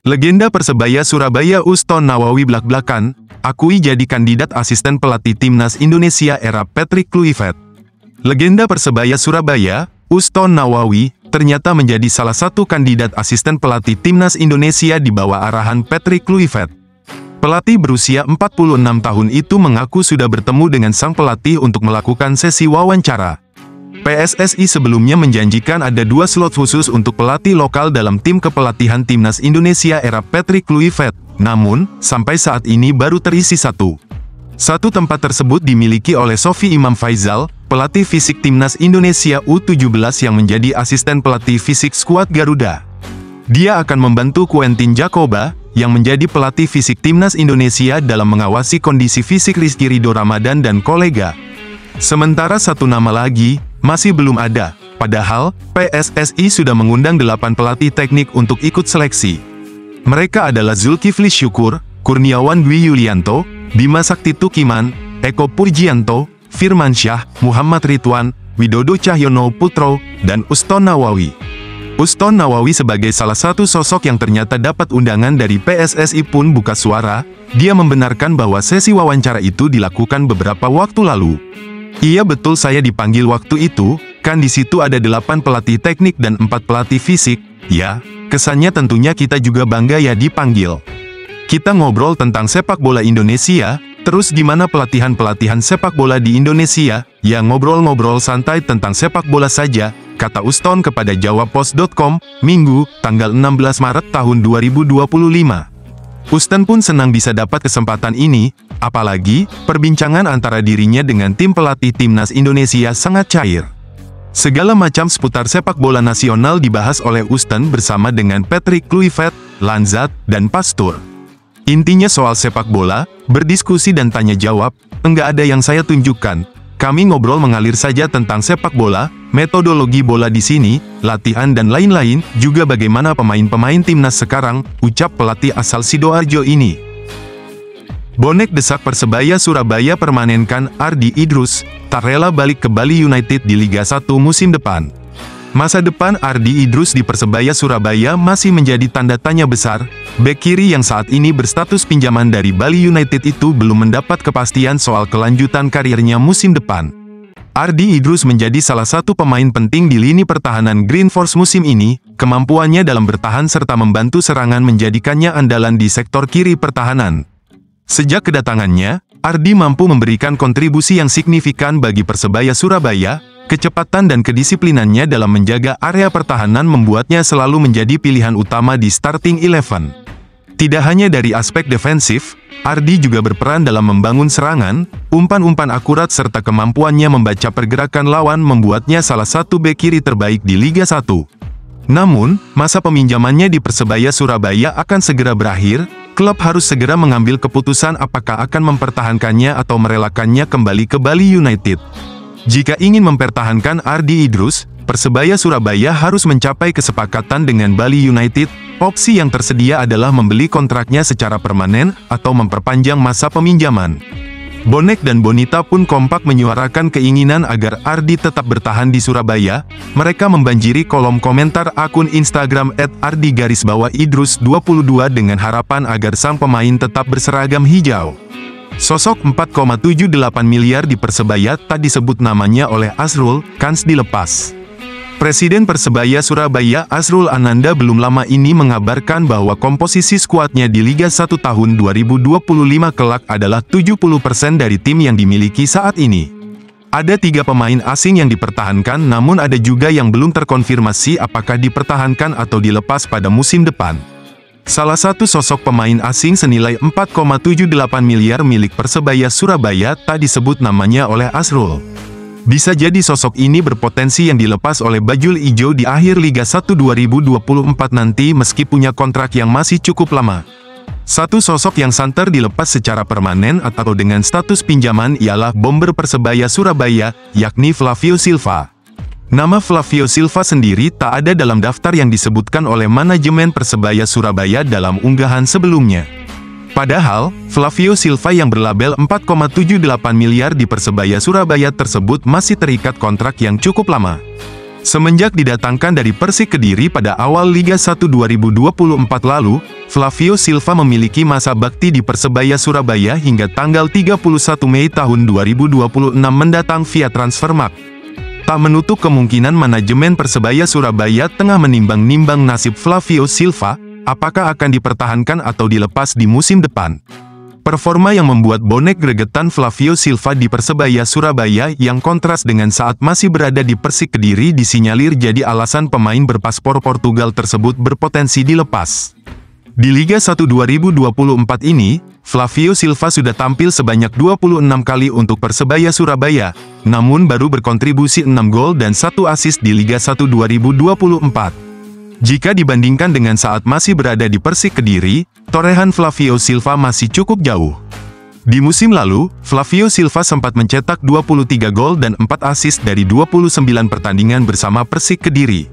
Legenda Persebaya Surabaya Uston Nawawi blak-blakan, akui jadi kandidat asisten pelatih Timnas Indonesia era Patrick Kluivert. Legenda Persebaya Surabaya, Uston Nawawi, ternyata menjadi salah satu kandidat asisten pelatih Timnas Indonesia di bawah arahan Patrick Kluivert. Pelatih berusia 46 tahun itu mengaku sudah bertemu dengan sang pelatih untuk melakukan sesi wawancara. PSSI sebelumnya menjanjikan ada 2 slot khusus untuk pelatih lokal dalam tim kepelatihan Timnas Indonesia era Patrick Kluivert. Namun, sampai saat ini baru terisi 1. Satu tempat tersebut dimiliki oleh Sofi Imam Faizal, pelatih fisik Timnas Indonesia U17 yang menjadi asisten pelatih fisik skuad Garuda. Dia akan membantu Quentin Jacoba, yang menjadi pelatih fisik Timnas Indonesia dalam mengawasi kondisi fisik Rizky Ridho Ramadan dan kolega. Sementara satu nama lagi, masih belum ada, padahal PSSI sudah mengundang 8 pelatih teknik untuk ikut seleksi. Mereka adalah Zulkifli Syukur, Kurniawan Dwi Yulianto, Bima Sakti Tukiman, Eko Purjianto, Firman Syah, Muhammad Ridwan, Widodo Cahyono Putro, dan Uston Nawawi. Uston Nawawi sebagai salah satu sosok yang ternyata dapat undangan dari PSSI pun buka suara, dia membenarkan bahwa sesi wawancara itu dilakukan beberapa waktu lalu. Iya betul saya dipanggil waktu itu, kan di situ ada 8 pelatih teknik dan 4 pelatih fisik, ya, kesannya tentunya kita juga bangga ya dipanggil. Kita ngobrol tentang sepak bola Indonesia, terus gimana pelatihan-pelatihan sepak bola di Indonesia, ya ngobrol-ngobrol santai tentang sepak bola saja, kata Uston kepada jawabpos.com, Minggu, tanggal 16 Maret tahun 2025. Uston pun senang bisa dapat kesempatan ini, apalagi, perbincangan antara dirinya dengan tim pelatih Timnas Indonesia sangat cair. Segala macam seputar sepak bola nasional dibahas oleh Uston bersama dengan Patrick Kluivert, Lanzat, dan Pastur. Intinya soal sepak bola, berdiskusi dan tanya jawab, enggak ada yang saya tunjukkan. Kami ngobrol mengalir saja tentang sepak bola, metodologi bola di sini, latihan dan lain-lain, juga bagaimana pemain-pemain timnas sekarang, ucap pelatih asal Sidoarjo ini. Bonek desak Persebaya Surabaya permanenkan Ardi Idrus, tak rela balik ke Bali United di Liga 1 musim depan. Masa depan Ardi Idrus di Persebaya Surabaya masih menjadi tanda tanya besar. Bek kiri yang saat ini berstatus pinjaman dari Bali United itu belum mendapat kepastian soal kelanjutan karirnya musim depan. Ardi Idrus menjadi salah satu pemain penting di lini pertahanan Green Force musim ini. Kemampuannya dalam bertahan serta membantu serangan menjadikannya andalan di sektor kiri pertahanan. Sejak kedatangannya, Ardi mampu memberikan kontribusi yang signifikan bagi Persebaya Surabaya. Kecepatan dan kedisiplinannya dalam menjaga area pertahanan membuatnya selalu menjadi pilihan utama di starting 11. Tidak hanya dari aspek defensif, Ardi juga berperan dalam membangun serangan, umpan-umpan akurat serta kemampuannya membaca pergerakan lawan membuatnya salah satu bek kiri terbaik di Liga 1. Namun, masa peminjamannya di Persebaya Surabaya akan segera berakhir, klub harus segera mengambil keputusan apakah akan mempertahankannya atau merelakannya kembali ke Bali United. Jika ingin mempertahankan Ardi Idrus, Persebaya Surabaya harus mencapai kesepakatan dengan Bali United. Opsi yang tersedia adalah membeli kontraknya secara permanen atau memperpanjang masa peminjaman. Bonek dan Bonita pun kompak menyuarakan keinginan agar Ardi tetap bertahan di Surabaya. Mereka membanjiri kolom komentar akun Instagram @ardi_idrus22 dengan harapan agar sang pemain tetap berseragam hijau. Sosok 4,78 miliar di Persebaya tak disebut namanya oleh Azrul, kans dilepas. Presiden Persebaya Surabaya Azrul Ananda belum lama ini mengabarkan bahwa komposisi skuadnya di Liga 1 tahun 2025 kelak adalah 70% dari tim yang dimiliki saat ini. Ada 3 pemain asing yang dipertahankan namun ada juga yang belum terkonfirmasi apakah dipertahankan atau dilepas pada musim depan. Salah satu sosok pemain asing senilai 4,78 miliar milik Persebaya Surabaya tak disebut namanya oleh Azrul. Bisa jadi sosok ini berpotensi yang dilepas oleh Bajul Ijo di akhir Liga 1 2024 nanti meski punya kontrak yang masih cukup lama. Satu sosok yang santer dilepas secara permanen atau dengan status pinjaman ialah bomber Persebaya Surabaya, yakni Flavio Silva. Nama Flavio Silva sendiri tak ada dalam daftar yang disebutkan oleh manajemen Persebaya Surabaya dalam unggahan sebelumnya. Padahal, Flavio Silva yang berlabel 4,78 miliar di Persebaya Surabaya tersebut masih terikat kontrak yang cukup lama. Semenjak didatangkan dari Persik Kediri pada awal Liga 1 2024 lalu, Flavio Silva memiliki masa bakti di Persebaya Surabaya hingga tanggal 31 Mei tahun 2026 mendatang via Transfermarkt. Tak menutup kemungkinan manajemen Persebaya Surabaya tengah menimbang-nimbang nasib Flavio Silva, apakah akan dipertahankan atau dilepas di musim depan. Performa yang membuat bonek gregetan Flavio Silva di Persebaya Surabaya yang kontras dengan saat masih berada di Persik Kediri disinyalir jadi alasan pemain berpaspor Portugal tersebut berpotensi dilepas. Di Liga 1 2024 ini, Flavio Silva sudah tampil sebanyak 26 kali untuk Persebaya Surabaya, namun baru berkontribusi 6 gol dan 1 assist di Liga 1 2024. Jika dibandingkan dengan saat masih berada di Persik Kediri, torehan Flavio Silva masih cukup jauh. Di musim lalu, Flavio Silva sempat mencetak 23 gol dan 4 assist dari 29 pertandingan bersama Persik Kediri.